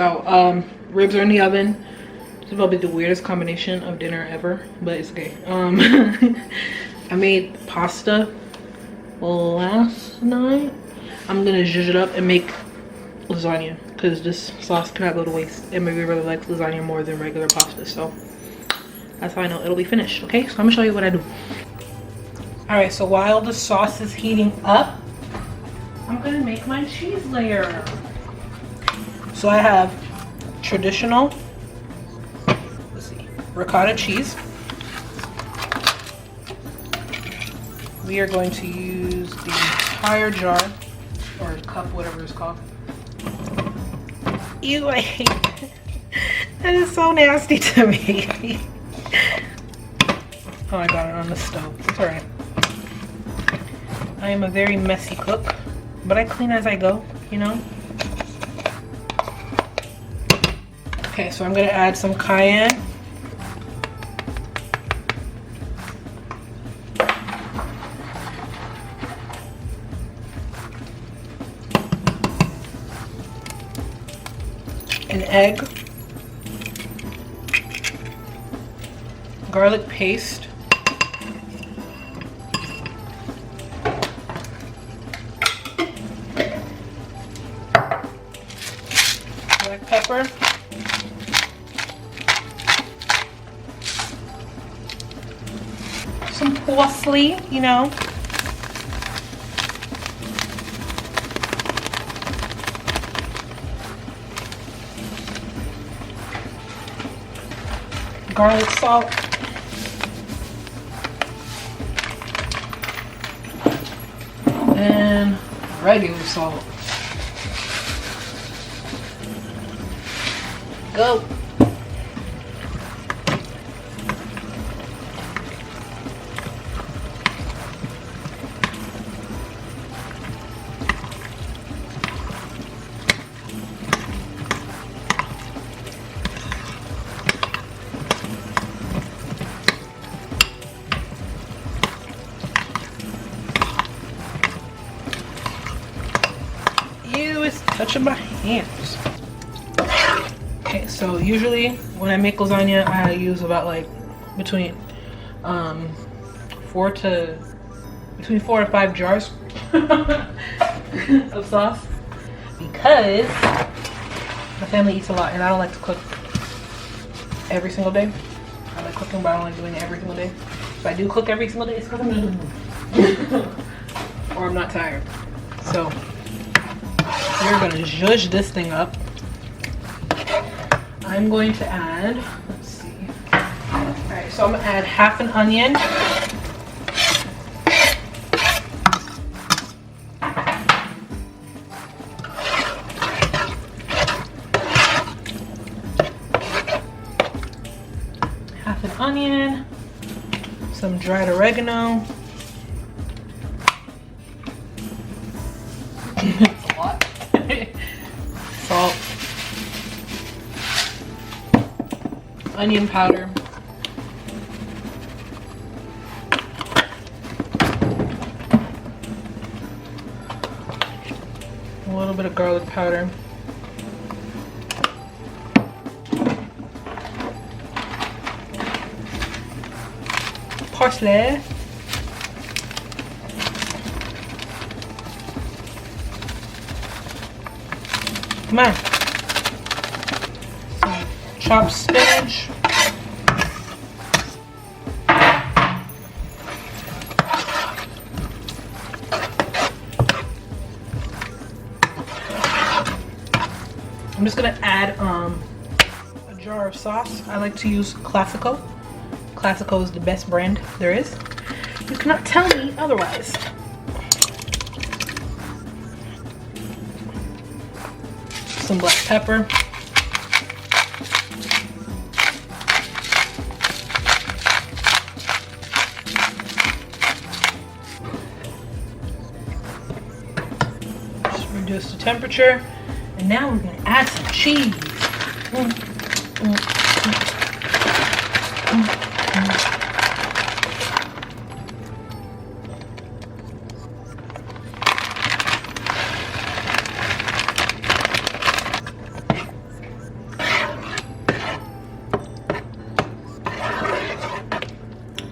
So ribs are in the oven. This is probably the weirdest combination of dinner ever, but it's okay. I made pasta last night. I'm gonna zhuzh it up and make lasagna because this sauce cannot go to waste, and maybe really likes lasagna more than regular pasta, so that's how I know it'll be finished. Okay, so I'm gonna show you what I do. All right, so while the sauce is heating up, I'm gonna make my cheese layer. So I have traditional, let's see, ricotta cheese. We are going to use the entire jar, or cup, whatever it's called. Ew, I hate it. That is so nasty to me. Oh, I got it on the stove. It's alright. I am a very messy cook, but I clean as I go, you know? Okay, so I'm gonna add some cayenne. An egg, garlic paste, black pepper, some parsley, you know, garlic salt, and regular salt. Go. Touching my hands. Okay, so usually when I make lasagna, I use about like between 4 to 5 jars of sauce, because my family eats a lot and I don't like to cook every single day. I like cooking, but I don't like doing it every single day. If I do cook every single day, it's because I'm in the mood or I'm not tired. So we're gonna zhuzh this thing up. I'm going to add, let's see. Alright, so I'm gonna add half an onion. Half an onion, some dried oregano. Salt, onion powder, a little bit of garlic powder, parsley, come on, some chopped spinach, I'm just gonna add a jar of sauce. I like to use Classico. Classico is the best brand there is. You cannot tell me otherwise. Some black pepper. Just reduce the temperature. And now we're going to add some cheese.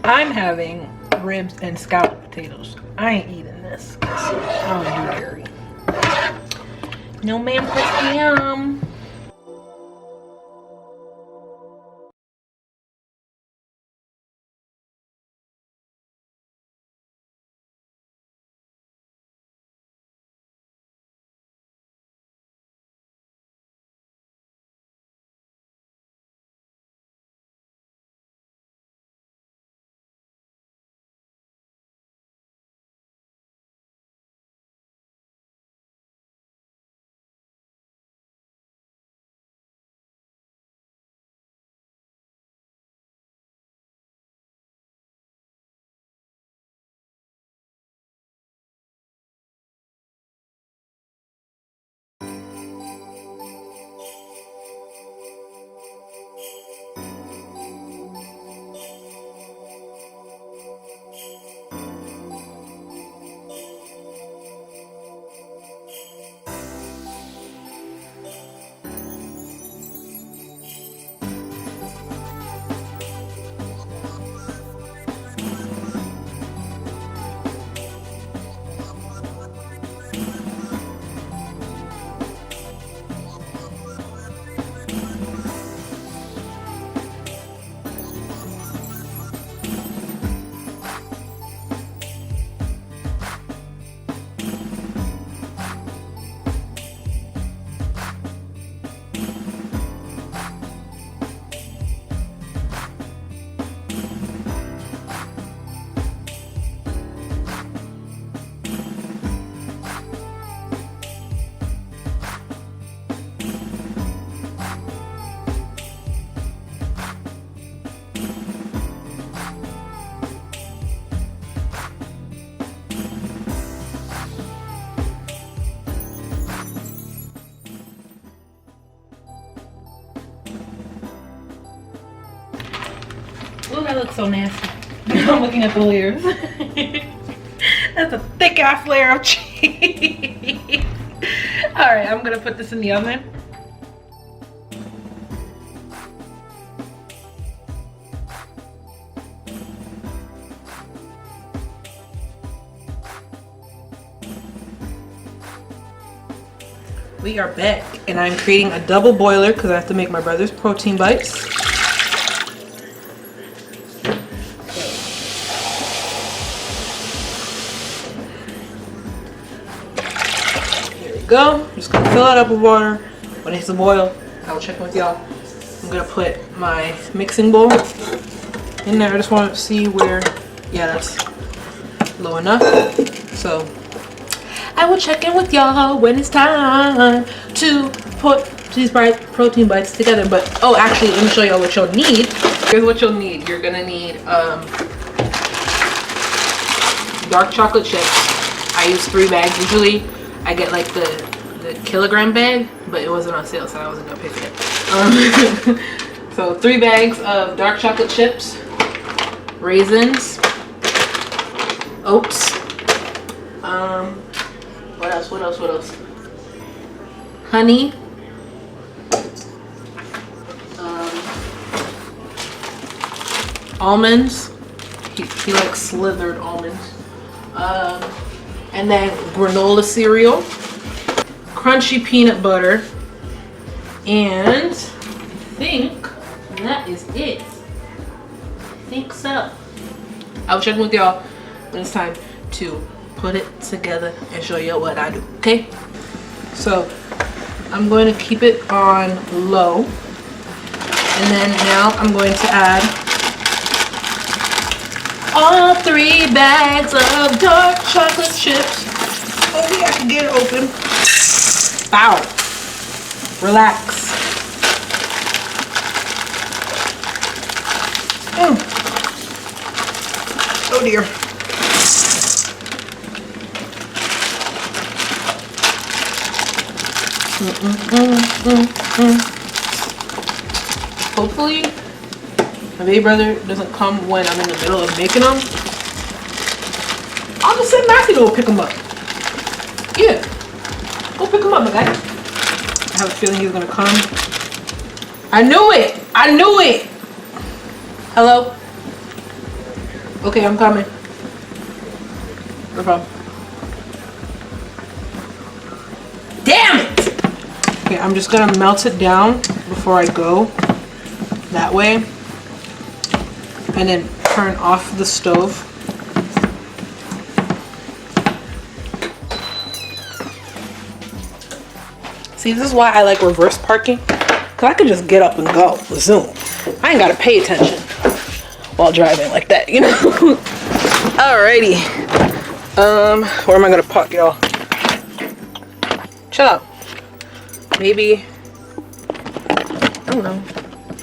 I'm having ribs and scalloped potatoes. I ain't eating this. I don't do dairy. No ma'am, ma'am. Oh, that looks so nasty. I'm looking at the layers. That's a thick ass layer of cheese. Alright, I'm gonna put this in the oven. We are back, and I'm creating a double boiler because I have to make my brother's protein bites. Go. I'm just gonna fill it up with water. When it hits the boil, I'll check in with y'all. I'm gonna put my mixing bowl in there. I just want to see where, yeah, that's low enough. So I will check in with y'all when it's time to put these protein bites together. But oh, actually, let me show y'all what you'll need. Here's what you'll need. You're gonna need dark chocolate chips. I use 3 bags usually. I get like the kilogram bag, but it wasn't on sale, so I wasn't gonna pay for it. So 3 bags of dark chocolate chips, raisins, oats, what else? Honey, almonds. He likes slithered almonds. And then granola cereal, crunchy peanut butter, and I think that is it. I think so. I'll check with y'all when it's time to put it together and show you what I do, okay? So I'm going to keep it on low, and then now I'm going to add all 3 bags of dark chocolate chips. Hopefully I can get it open. Ow. Relax. Oh dear. Hopefully my baby brother doesn't come when I'm in the middle of making them. I'll just send Matthew to go pick them up. Yeah. Go pick them up, my guy. I have a feeling he's gonna come. I knew it! I knew it! Hello? Okay, I'm coming. No problem. Damn it! Okay, I'm just gonna melt it down before I go. That way. And then turn off the stove. See, this is why I like reverse parking. Cause I could just get up and go. Zoom. I ain't gotta pay attention while driving like that, you know? Alrighty. Where am I gonna park, y'all? Chill out. Maybe. I don't know.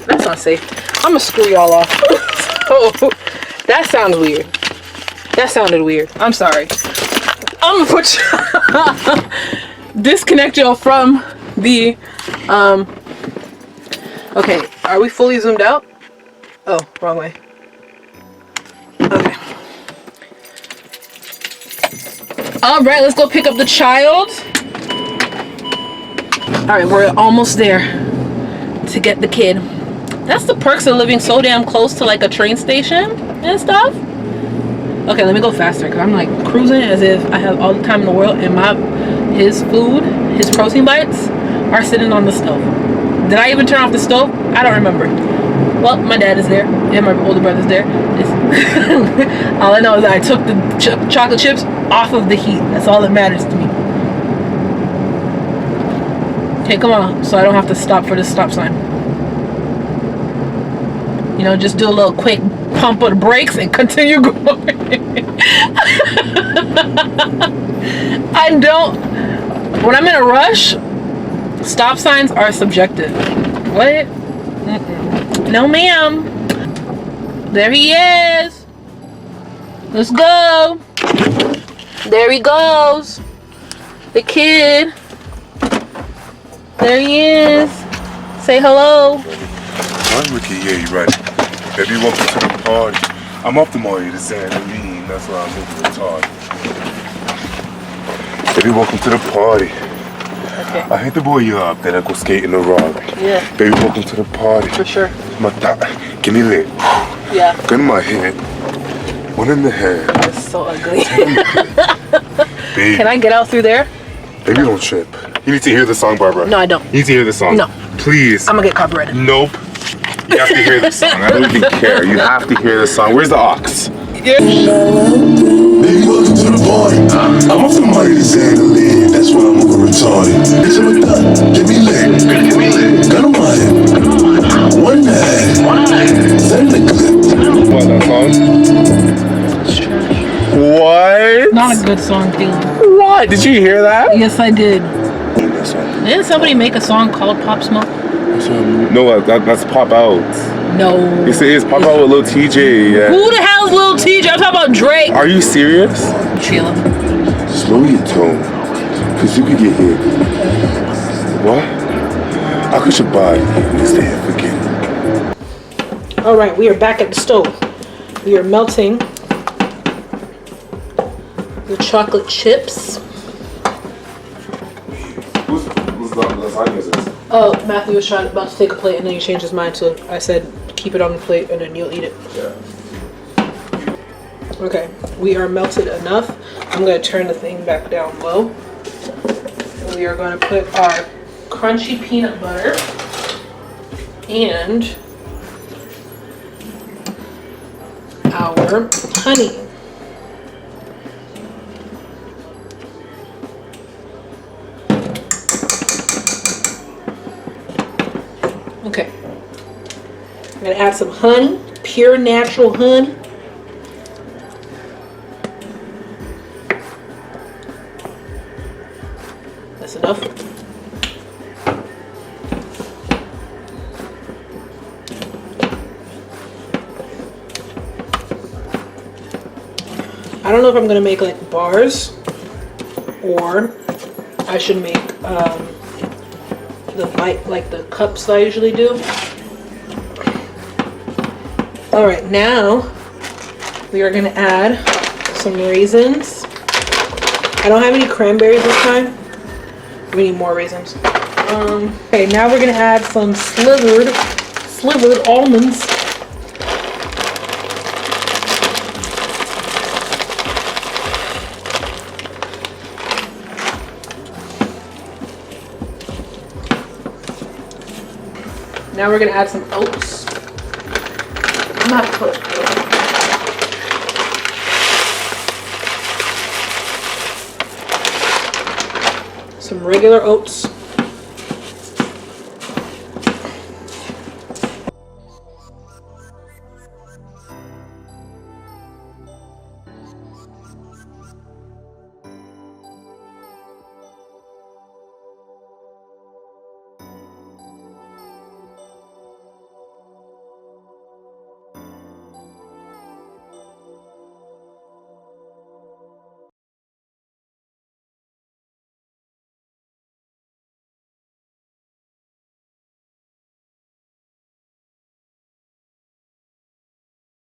That's not safe. I'm gonna screw y'all off. Oh, that sounds weird. That sounded weird. I'm sorry. I'm gonna put disconnect y'all from the okay, are we fully zoomed out? Oh, wrong way. Okay. All right, let's go pick up the child. All right, we're almost there to get the kid. That's the perks of living so damn close to like a train station and stuff. Okay, let me go faster because I'm like cruising as if I have all the time in the world, and his food, his protein bites are sitting on the stove. Did I even turn off the stove? I don't remember. Well, my dad is there and my older brother's there. All I know is that I took the chocolate chips off of the heat. That's all that matters to me. Okay, come on, so I don't have to stop for this stop sign. You know, just do a little quick pump of the brakes and continue going. I don't, when I'm in a rush, stop signs are subjective. What? Mm-mm. No, ma'am. There he is. Let's go. There he goes. The kid. There he is. Say hello. I'm Ricky, yeah, you're right. Baby, welcome to the party. I'm up tomorrow to San Antonio, that's why I'm moving retarded. Baby, welcome to the party. Okay. I hate to boy you up, then I go skating the robbery. Yeah. Baby, welcome to the party. For sure. My thigh, give me lit. Yeah. Gun in my head, one in the head. That's so ugly. Baby. Can I get out through there? Baby, don't trip. You need to hear the song, Barbara. No, I don't. You need to hear the song. No. Please. I'm gonna get copyrighted. Nope. You have to hear the song. I don't even care. You have to hear the song. Where's the ox? Yeah. Baby, welcome to the party. I'm off the money to San Antonio. That's why I'm moving retarded. Bitch, I'm a thug. Get me lit. Gun on my head. One night. Send the clip. What, that song? What? Not a good song, Caleb. What? Did you hear that? Yes, I did. Didn't somebody make a song called Pop Smoke? No, that's Pop Out. No. Yes, it is. Pop Out with Lil TJ. Yeah. Who the hell is Lil TJ? I'm talking about Drake. Are you serious? Sheila. Slow your tone, cause you could get hit. What? How could your body stand forget? All right, we are back at the stove. We are melting the chocolate chips. Who's lasagna is this? Oh, Matthew was about to take a plate and then he changed his mind, so I said keep it on the plate and then you'll eat it. Yeah. Okay, we are melted enough. I'm going to turn the thing back down low. We are going to put our crunchy peanut butter and our honey. Okay, I'm gonna add some honey, pure natural honey. That's enough. I don't know if I'm gonna make like bars or I should make the bite, like the cups that I usually do. All right, now we are gonna add some raisins. I don't have any cranberries this time. We need more raisins. Okay, now we're gonna add some slivered almonds. Now we're gonna add some oats. I'm not put. Some regular oats.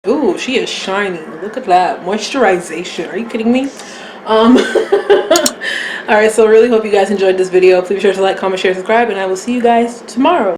Ooh, she is shiny. Look at that. Moisturization. Are you kidding me? Alright, so really hope you guys enjoyed this video. Please be sure to like, comment, share, subscribe, and I will see you guys tomorrow.